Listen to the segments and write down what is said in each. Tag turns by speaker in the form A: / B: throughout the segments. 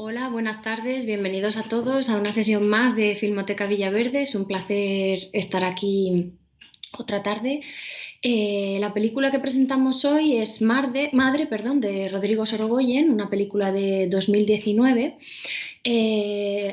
A: Hola, buenas tardes, bienvenidos a todos a una sesión más de Filmoteca Villaverde. Es un placer estar aquí otra tarde. La película que presentamos hoy es Madre, perdón, de Rodrigo Sorogoyen, una película de 2019.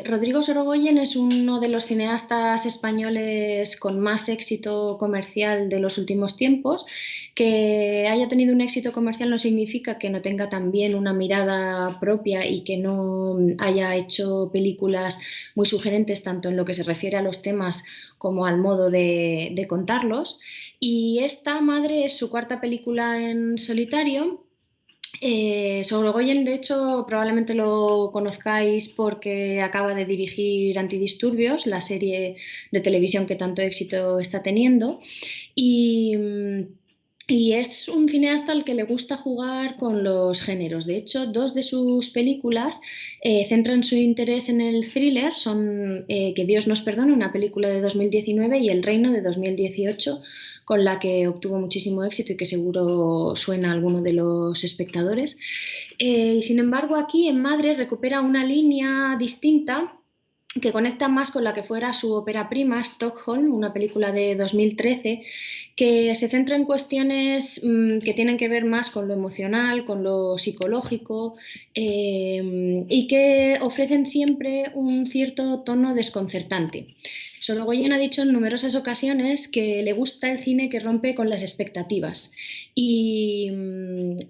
A: Rodrigo Sorogoyen es uno de los cineastas españoles con más éxito comercial de los últimos tiempos. Que haya tenido un éxito comercial no significa que no tenga también una mirada propia y que no haya hecho películas muy sugerentes tanto en lo que se refiere a los temas como al modo de contarlos. Y esta Madre es su cuarta película en solitario. Sorogoyen, de hecho, probablemente lo conozcáis porque acaba de dirigir Antidisturbios, la serie de televisión que tanto éxito está teniendo. Y, y es un cineasta al que le gusta jugar con los géneros. De hecho, dos de sus películas centran su interés en el thriller. Son Que Dios nos perdone, una película de 2019, y El Reino de 2018, con la que obtuvo muchísimo éxito y que seguro suena a alguno de los espectadores. Y sin embargo, aquí en Madre recupera una línea distinta que conecta más con la que fuera su ópera prima, Stockholm, una película de 2013, que se centra en cuestiones que tienen que ver más con lo emocional, con lo psicológico, y que ofrecen siempre un cierto tono desconcertante. Sorogoyen ha dicho en numerosas ocasiones que le gusta el cine que rompe con las expectativas y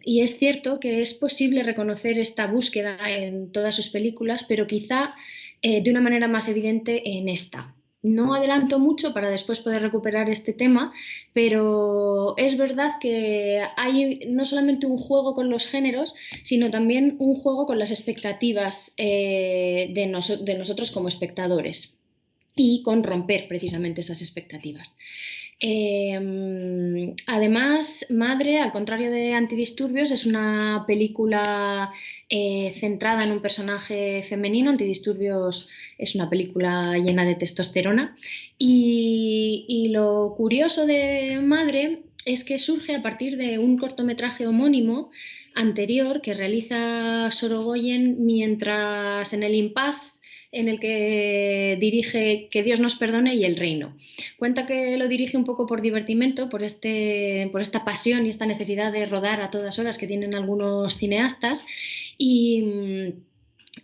A: es cierto que es posible reconocer esta búsqueda en todas sus películas, pero quizá de una manera más evidente en esta. No adelanto mucho para después poder recuperar este tema, pero es verdad que hay no solamente un juego con los géneros, sino también un juego con las expectativas de nosotros como espectadores y con romper precisamente esas expectativas. Además, Madre, al contrario de Antidisturbios, es una película centrada en un personaje femenino. Antidisturbios es una película llena de testosterona. Y lo curioso de Madre es que surge a partir de un cortometraje homónimo anterior que realiza Sorogoyen mientras en el impasse en el que dirige Que Dios nos perdone y El Reino. Cuenta que lo dirige un poco por divertimento, por esta pasión y esta necesidad de rodar a todas horas que tienen algunos cineastas. Y,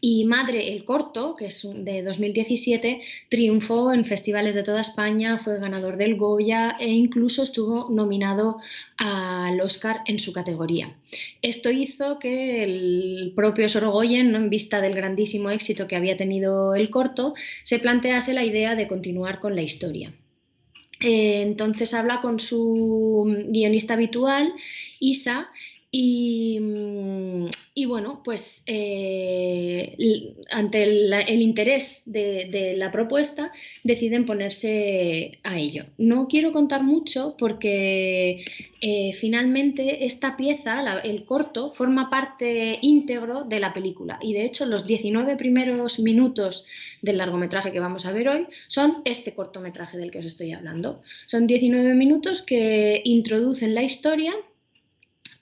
A: y Madre, el corto, que es de 2017, triunfó en festivales de toda España, fue ganador del Goya e incluso estuvo nominado al Oscar en su categoría. Esto hizo que el propio Sorogoyen, ¿no?, en vista del grandísimo éxito que había tenido el corto, se plantease la idea de continuar con la historia. Entonces habla con su guionista habitual, Isa, y, bueno, pues ante el interés de la propuesta deciden ponerse a ello. No quiero contar mucho porque finalmente esta pieza, el corto, forma parte íntegro de la película y de hecho los 19 primeros minutos del largometraje que vamos a ver hoy son este cortometraje del que os estoy hablando. Son 19 minutos que introducen la historia,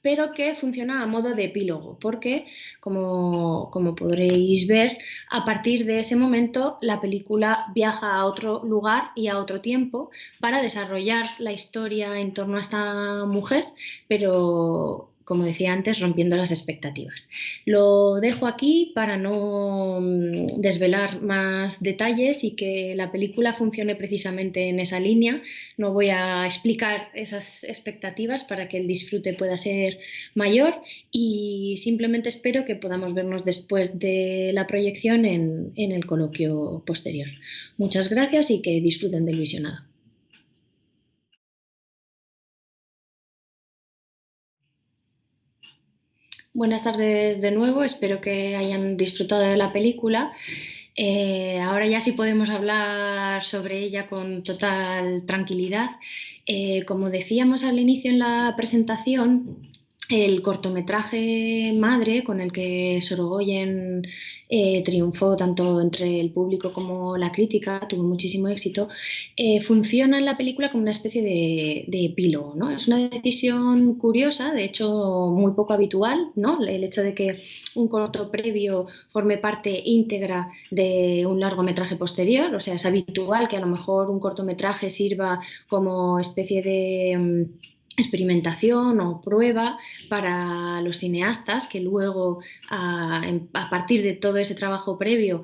A: pero que funciona a modo de epílogo, porque, como podréis ver, a partir de ese momento la película viaja a otro lugar y a otro tiempo para desarrollar la historia en torno a esta mujer, pero como decía antes, rompiendo las expectativas. Lo dejo aquí para no desvelar más detalles y que la película funcione precisamente en esa línea. No voy a explicar esas expectativas para que el disfrute pueda ser mayor y simplemente espero que podamos vernos después de la proyección en el coloquio posterior. Muchas gracias y que disfruten del visionado. Buenas tardes de nuevo, espero que hayan disfrutado de la película. Ahora ya sí podemos hablar sobre ella con total tranquilidad. Como decíamos al inicio en la presentación, El cortometraje Madre, con el que Sorogoyen triunfó tanto entre el público como la crítica, tuvo muchísimo éxito, funciona en la película como una especie de epílogo, ¿no? Es una decisión curiosa, de hecho muy poco habitual, ¿no? El hecho de que un corto previo forme parte íntegra de un largometraje posterior, o sea, es habitual que a lo mejor un cortometraje sirva como especie de experimentación o prueba para los cineastas que luego a partir de todo ese trabajo previo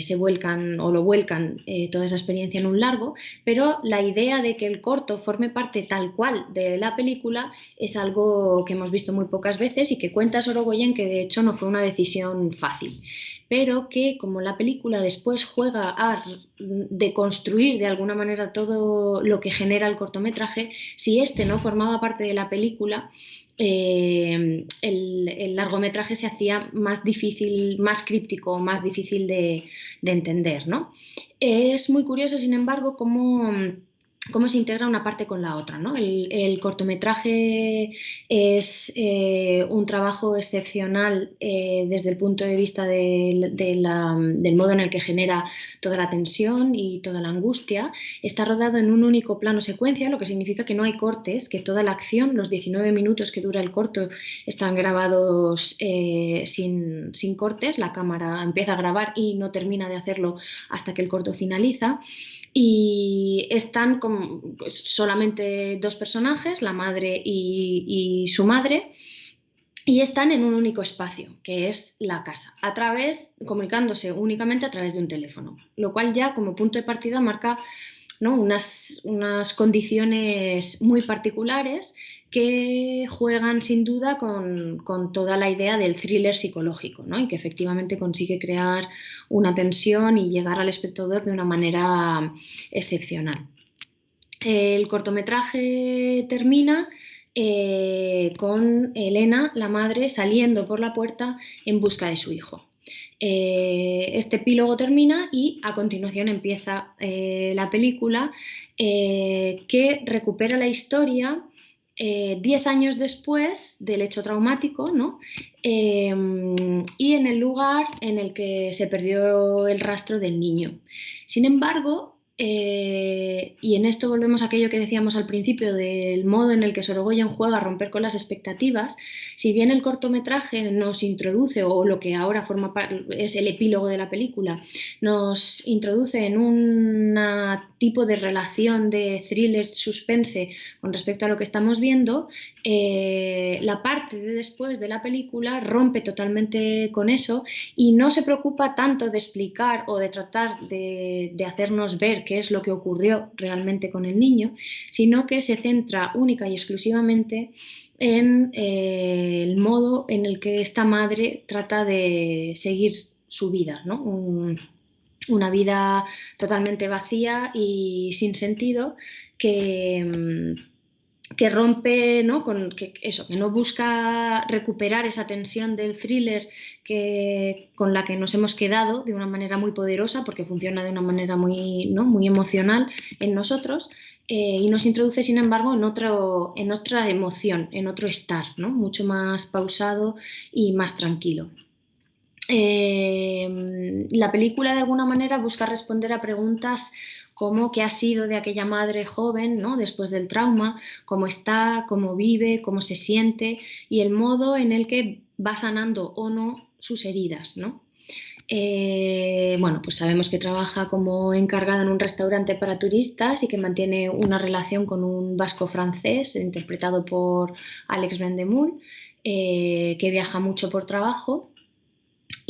A: se vuelcan o lo vuelcan toda esa experiencia en un largo, pero la idea de que el corto forme parte tal cual de la película es algo que hemos visto muy pocas veces y que cuenta Sorogoyen que de hecho no fue una decisión fácil, pero que como la película después juega a deconstruir de alguna manera todo lo que genera el cortometraje, si este no formaba parte de la película, el largometraje se hacía más difícil, más críptico, más difícil de entender, ¿no? Es muy curioso, sin embargo, cómo se integra una parte con la otra, ¿no? El cortometraje es un trabajo excepcional desde el punto de vista del modo en el que genera toda la tensión y toda la angustia. Está rodado en un único plano secuencia, lo que significa que no hay cortes, que toda la acción, los 19 minutos que dura el corto, están grabados sin cortes. La cámara empieza a grabar y no termina de hacerlo hasta que el corto finaliza. Y están solamente dos personajes, la madre y su madre, y están en un único espacio, que es la casa, comunicándose únicamente a través de un teléfono, lo cual ya como punto de partida marca, ¿no?, unas condiciones muy particulares que juegan sin duda con toda la idea del thriller psicológico, ¿no?, y que efectivamente consigue crear una tensión y llegar al espectador de una manera excepcional. El cortometraje termina con Elena, la madre, saliendo por la puerta en busca de su hijo. Este epílogo termina y a continuación empieza la película que recupera la historia 10 años después del hecho traumático, ¿no? Y en el lugar en el que se perdió el rastro del niño. Sin embargo, y en esto volvemos a aquello que decíamos al principio del modo en el que Sorogoyen juega a romper con las expectativas. Si bien el cortometraje nos introduce, o lo que ahora es el epílogo de la película, nos introduce en un tipo de relación de thriller suspense con respecto a lo que estamos viendo, la parte de después de la película rompe totalmente con eso y no se preocupa tanto de explicar o de tratar de hacernos ver qué es lo que ocurrió realmente con el niño, sino que se centra única y exclusivamente en el modo en el que esta madre trata de seguir su vida, ¿no? Una vida totalmente vacía y sin sentido que rompe, ¿no?, que no busca recuperar esa tensión del thriller con la que nos hemos quedado de una manera muy poderosa, porque funciona de una manera muy, ¿no?, muy emocional en nosotros, y nos introduce, sin embargo, en otra emoción, en otro estar, ¿no?, mucho más pausado y más tranquilo. La película de alguna manera busca responder a preguntas como qué ha sido de aquella madre joven, ¿no?, después del trauma, cómo está, cómo vive, cómo se siente y el modo en el que va sanando o no sus heridas, ¿no? Bueno, pues sabemos que trabaja como encargada en un restaurante para turistas y que mantiene una relación con un vasco francés interpretado por Alex Vendemul, que viaja mucho por trabajo.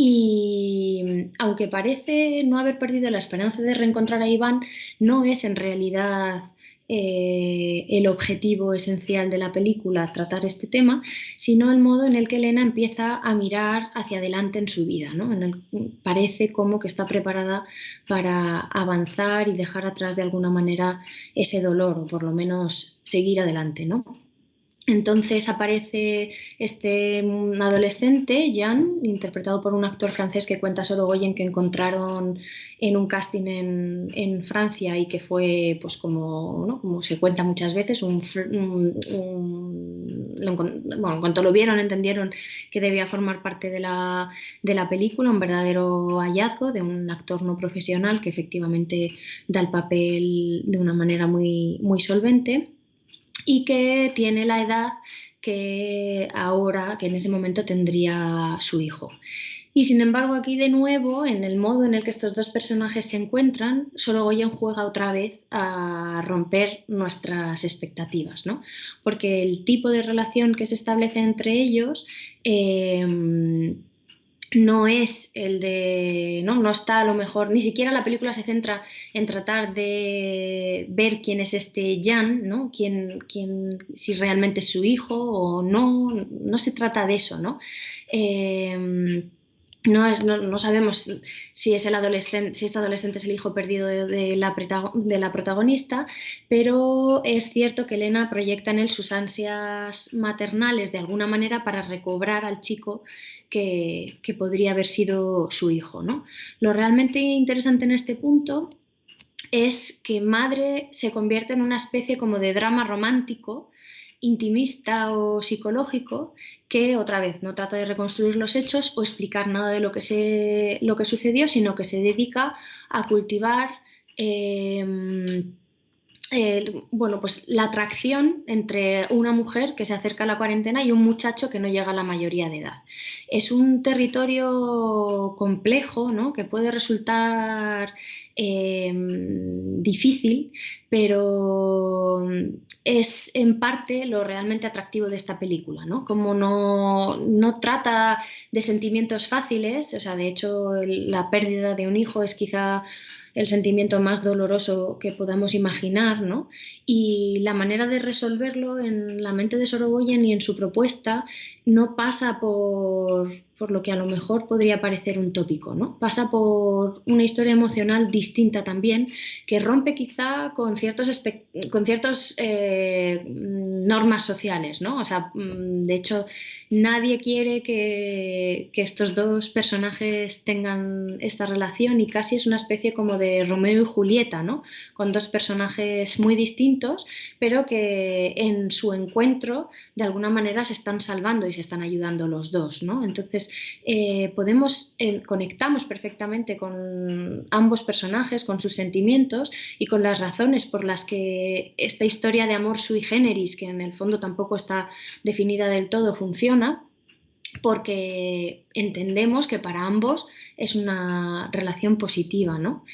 A: Y aunque parece no haber perdido la esperanza de reencontrar a Iván, no es en realidad el objetivo esencial de la película tratar este tema, sino el modo en el que Elena empieza a mirar hacia adelante en su vida, ¿no? Parece como que está preparada para avanzar y dejar atrás de alguna manera ese dolor, o por lo menos seguir adelante, ¿no? Entonces aparece este adolescente, Jan, interpretado por un actor francés que cuenta Sorogoyen que encontraron en un casting en Francia y que fue, pues como, ¿no?, como se cuenta muchas veces, un bueno, en cuanto lo vieron entendieron que debía formar parte de la película, un verdadero hallazgo de un actor no profesional que efectivamente da el papel de una manera muy, muy solvente y que tiene la edad que ahora, que en ese momento tendría su hijo. Y sin embargo, aquí de nuevo, en el modo en el que estos dos personajes se encuentran, Sorogoyen juega otra vez a romper nuestras expectativas, ¿no? Porque el tipo de relación que se establece entre ellos no es el de, ¿no? No está a lo mejor, ni siquiera la película se centra en tratar de ver quién es este Jan, ¿no? Si realmente es su hijo o no, no se trata de eso, ¿no? No sabemos si es el adolescente, si este adolescente es el hijo perdido de la protagonista, pero es cierto que Elena proyecta en él sus ansias maternales de alguna manera para recobrar al chico que podría haber sido su hijo, ¿no? Lo realmente interesante en este punto es que Madre se convierte en una especie como de drama romántico, intimista o psicológico, que otra vez no trata de reconstruir los hechos o explicar nada de lo que sucedió, sino que se dedica a cultivar bueno, pues la atracción entre una mujer que se acerca a la cuarentena y un muchacho que no llega a la mayoría de edad. Es un territorio complejo, ¿no? Que puede resultar difícil, pero es en parte lo realmente atractivo de esta película, ¿no? Como no trata de sentimientos fáciles, o sea, de hecho la pérdida de un hijo es quizá el sentimiento más doloroso que podamos imaginar, ¿no? Y la manera de resolverlo en la mente de Sorogoyen y en su propuesta no pasa por lo que a lo mejor podría parecer un tópico, ¿no? Pasa por una historia emocional distinta también, que rompe quizá con ciertos normas sociales, ¿no? O sea, de hecho, nadie quiere que estos dos personajes tengan esta relación y casi es una especie como de Romeo y Julieta, ¿no? Con dos personajes muy distintos, pero que en su encuentro de alguna manera se están salvando y se están ayudando los dos, ¿no? Entonces, conectamos perfectamente con ambos personajes, con sus sentimientos y con las razones por las que esta historia de amor sui generis, que en el fondo tampoco está definida del todo, funciona, porque entendemos que para ambos es una relación positiva, ¿no?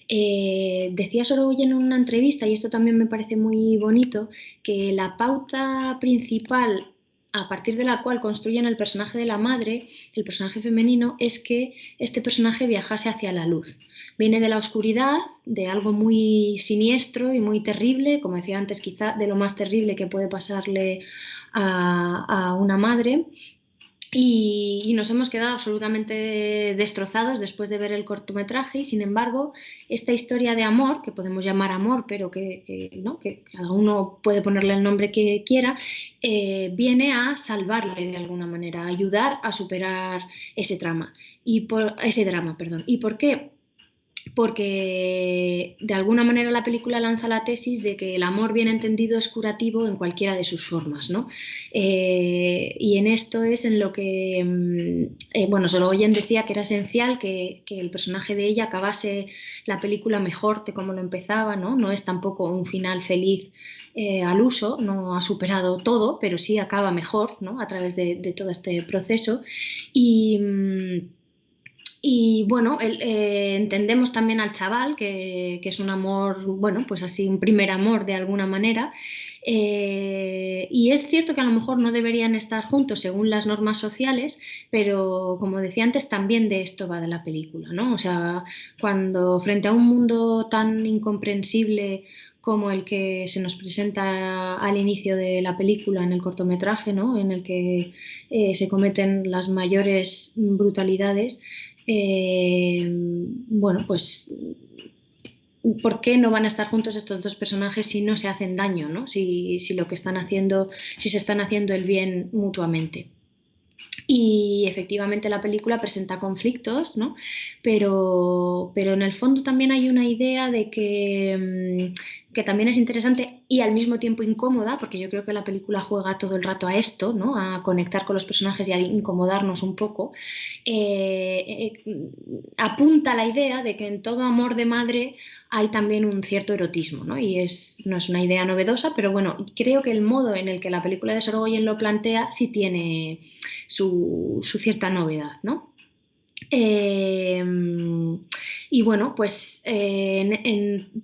A: Decía Sorogoyen en una entrevista, y esto también me parece muy bonito, que la pauta principal a partir de la cual construyen el personaje de la madre, el personaje femenino, es que este personaje viajase hacia la luz. Viene de la oscuridad, de algo muy siniestro y muy terrible, como decía antes, quizá de lo más terrible que puede pasarle a una madre, y nos hemos quedado absolutamente destrozados después de ver el cortometraje y sin embargo esta historia de amor, que podemos llamar amor pero ¿no? Que cada uno puede ponerle el nombre que quiera, viene a salvarle de alguna manera, a ayudar a superar ese drama. Perdón. ¿Y por qué? Porque de alguna manera la película lanza la tesis de que el amor bien entendido es curativo en cualquiera de sus formas, ¿no? Y en esto es en lo que, bueno, Sorogoyen decía que era esencial que el personaje de ella acabase la película mejor de como lo empezaba, ¿no? No es tampoco un final feliz al uso, no ha superado todo, pero sí acaba mejor, ¿no? A través de todo este proceso. Y bueno, entendemos también al chaval, que es un amor, bueno, pues así, un primer amor de alguna manera. Y es cierto que a lo mejor no deberían estar juntos según las normas sociales, pero como decía antes, también de esto va de la película, ¿no? O sea, cuando frente a un mundo tan incomprensible como el que se nos presenta al inicio de la película en el cortometraje, ¿no? En el que se cometen las mayores brutalidades, bueno, pues ¿por qué no van a estar juntos estos dos personajes si no se hacen daño, ¿no? Si lo que están haciendo, si se están haciendo el bien mutuamente? Y efectivamente la película presenta conflictos, ¿no? Pero en el fondo también hay una idea de que que también es interesante y al mismo tiempo incómoda, porque yo creo que la película juega todo el rato a esto, ¿no? A conectar con los personajes y a incomodarnos un poco, apunta a la idea de que en todo amor de madre hay también un cierto erotismo, ¿no? Y no es una idea novedosa, pero bueno, creo que el modo en el que la película de Sorogoyen lo plantea sí tiene su cierta novedad, ¿no? Eh, y bueno, pues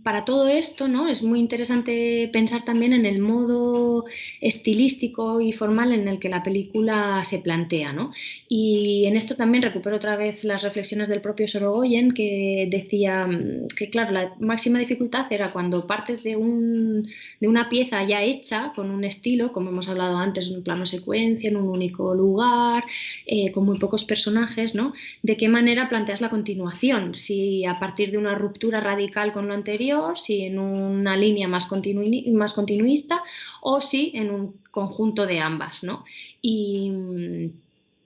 A: para todo esto, ¿no? Es muy interesante pensar también en el modo estilístico y formal en el que la película se plantea, ¿no? Y en esto también recupero otra vez las reflexiones del propio Sorogoyen, que decía que, claro, la máxima dificultad era cuando partes de una pieza ya hecha, con un estilo, como hemos hablado antes, en un plano secuencia, en un único lugar, con muy pocos personajes, ¿no? De qué manera planteas la continuación, si a partir de una ruptura radical con lo anterior, si en una línea más continuista o si en un conjunto de ambas, ¿no? Y,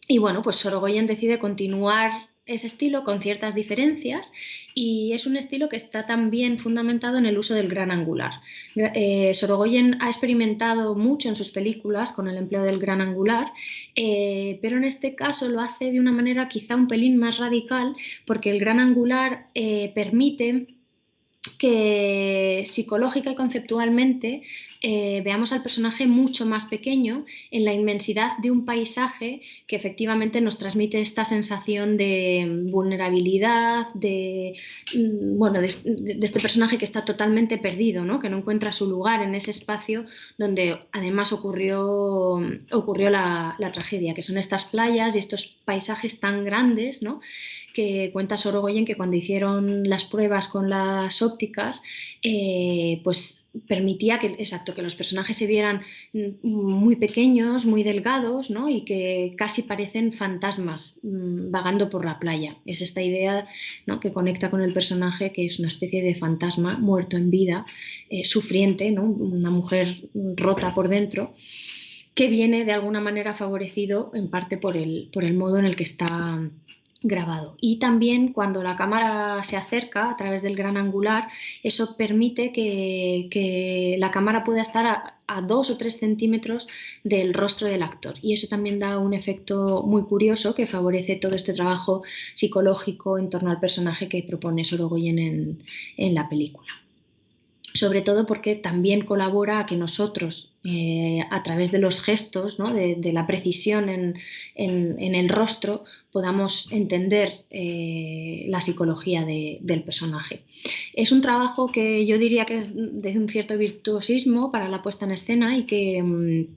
A: y bueno, pues Sorogoyen decide continuar ese estilo con ciertas diferencias y es un estilo que está también fundamentado en el uso del gran angular. Sorogoyen ha experimentado mucho en sus películas con el empleo del gran angular, pero en este caso lo hace de una manera quizá un pelín más radical porque el gran angular permite que psicológica y conceptualmente veamos al personaje mucho más pequeño en la inmensidad de un paisaje que efectivamente nos transmite esta sensación de vulnerabilidad, bueno, de este personaje que está totalmente perdido, ¿no? Que no encuentra su lugar en ese espacio donde además ocurrió la tragedia, que son estas playas y estos paisajes tan grandes, ¿no? Que cuenta Sorogoyen que cuando hicieron las pruebas con las ópticas, pues permitía que los personajes se vieran muy pequeños, muy delgados, ¿no? Y que casi parecen fantasmas vagando por la playa. Es esta idea, ¿no? Que conecta con el personaje, que es una especie de fantasma muerto en vida, sufriente, ¿no? Una mujer rota por dentro, que viene de alguna manera favorecido en parte por el modo en el que está grabado. Y también cuando la cámara se acerca a través del gran angular, eso permite que la cámara pueda estar a 2 o 3 centímetros del rostro del actor. Y eso también da un efecto muy curioso que favorece todo este trabajo psicológico en torno al personaje que propone Sorogoyen en la película. Sobre todo porque también colabora a que nosotros, a través de los gestos, ¿no? de la precisión en el rostro, podamos entender la psicología del personaje. Es un trabajo que yo diría que es de un cierto virtuosismo para la puesta en escena y que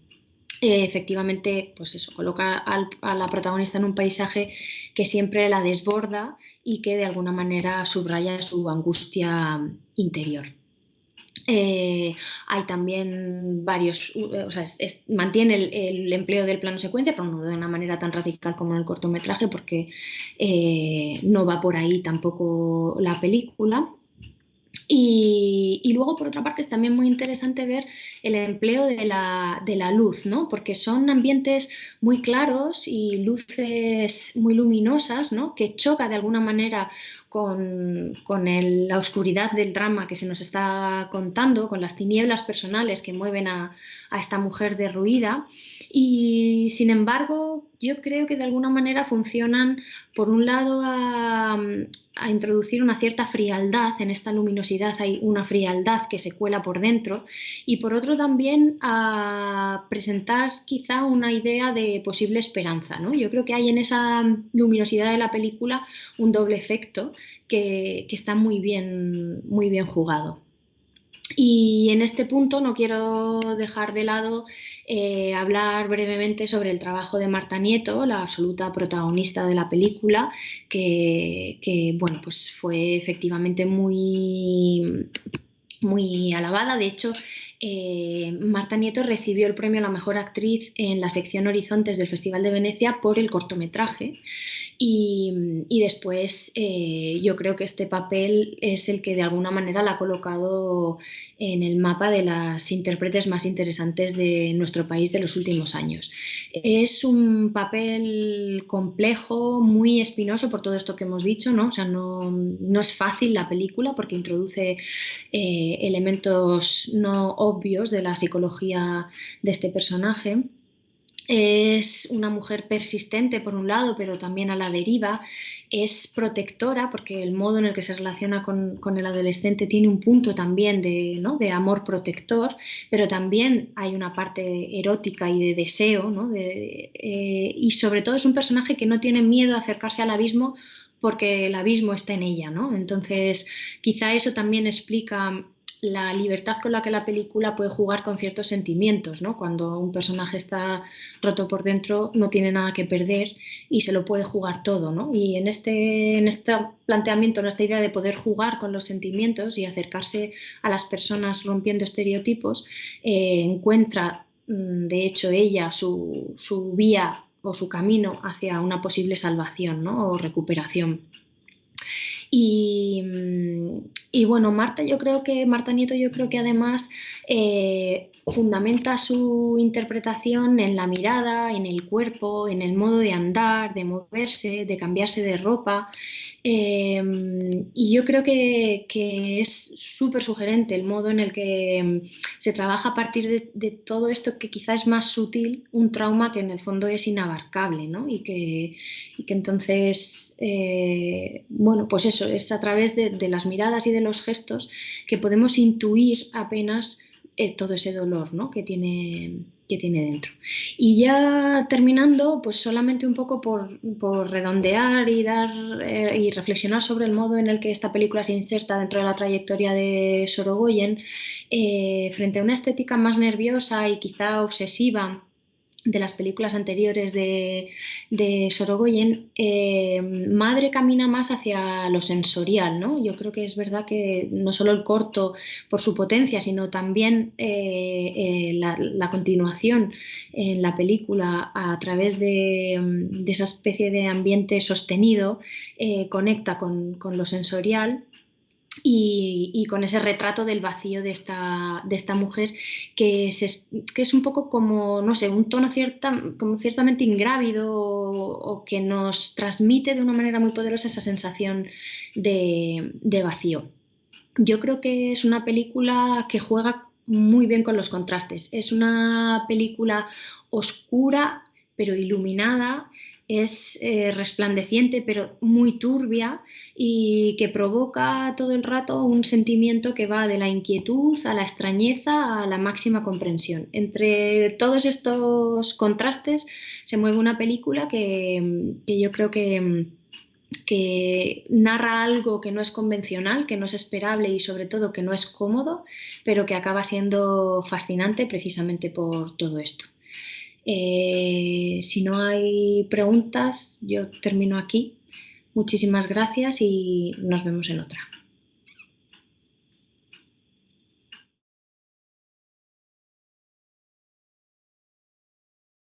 A: efectivamente, pues eso, coloca a la protagonista en un paisaje que siempre la desborda y que de alguna manera subraya su angustia interior. Hay también varios, o sea, mantiene el empleo del plano secuencia, pero no de una manera tan radical como en el cortometraje, porque no va por ahí tampoco la película. Y luego, por otra parte, es también muy interesante ver el empleo de la luz, ¿no? Porque son ambientes muy claros y luces muy luminosas, ¿no? Que choca de alguna manera con la oscuridad del drama que se nos está contando, con las tinieblas personales que mueven a esta mujer derruida. Y sin embargo, yo creo que de alguna manera funcionan, por un lado, a introducir una cierta frialdad. En esta luminosidad hay una frialdad que se cuela por dentro, y por otro también a presentar quizá una idea de posible esperanza, ¿no? Yo creo que hay en esa luminosidad de la película un doble efecto que está muy bien jugado. Y en este punto no quiero dejar de lado hablar brevemente sobre el trabajo de Marta Nieto, la absoluta protagonista de la película, que bueno, pues fue efectivamente muy alabada. De hecho, Marta Nieto recibió el premio a la mejor actriz en la sección Horizontes del Festival de Venecia por el cortometraje. Y después yo creo que este papel es el que de alguna manera la ha colocado en el mapa de las intérpretes más interesantes de nuestro país de los últimos años. Es un papel complejo, muy espinoso por todo esto que hemos dicho, ¿no? O sea, no es fácil la película porque introduce elementos no obvios de la psicología de este personaje. Es una mujer persistente por un lado, pero también a la deriva. Es protectora porque el modo en el que se relaciona con el adolescente tiene un punto también de, ¿no?, de amor protector, pero también hay una parte erótica y de deseo, ¿no? Y sobre todo es un personaje que no tiene miedo a acercarse al abismo porque el abismo está en ella, ¿no? Entonces, quizá eso también explica la libertad con la que la película puede jugar con ciertos sentimientos, ¿no? Cuando un personaje está roto por dentro, no tiene nada que perder y se lo puede jugar todo, ¿no? Y en este planteamiento, en esta idea de poder jugar con los sentimientos y acercarse a las personas rompiendo estereotipos, encuentra, de hecho, ella su vía o su camino hacia una posible salvación, ¿no?, o recuperación. Y, y bueno, Marta Nieto yo creo que además fundamenta su interpretación en la mirada, en el cuerpo, en el modo de andar, de moverse, de cambiarse de ropa. Y yo creo que es súper sugerente el modo en el que se trabaja a partir de todo esto que quizás es más sutil, un trauma que en el fondo es inabarcable, ¿no? Y que entonces, bueno, pues eso, es a través de las miradas y de los gestos que podemos intuir apenas todo ese dolor, ¿no?, que tiene dentro. Y ya terminando, pues solamente un poco por redondear y reflexionar sobre el modo en el que esta película se inserta dentro de la trayectoria de Sorogoyen, frente a una estética más nerviosa y quizá obsesiva de las películas anteriores de Sorogoyen, Madre camina más hacia lo sensorial, ¿no? Yo creo que es verdad que no solo el corto por su potencia, sino también la continuación en la película a través de esa especie de ambiente sostenido, conecta con lo sensorial. Y con ese retrato del vacío de esta mujer que es un poco como, no sé, un tono como ciertamente ingrávido o que nos transmite de una manera muy poderosa esa sensación de vacío. Yo creo que es una película que juega muy bien con los contrastes. Es una película oscura pero iluminada, es resplandeciente pero muy turbia y que provoca todo el rato un sentimiento que va de la inquietud a la extrañeza a la máxima comprensión. Entre todos estos contrastes se mueve una película que yo creo que narra algo que no es convencional, que no es esperable y sobre todo que no es cómodo, pero que acaba siendo fascinante precisamente por todo esto. Si no hay preguntas, yo termino aquí. Muchísimas gracias y nos vemos en otra.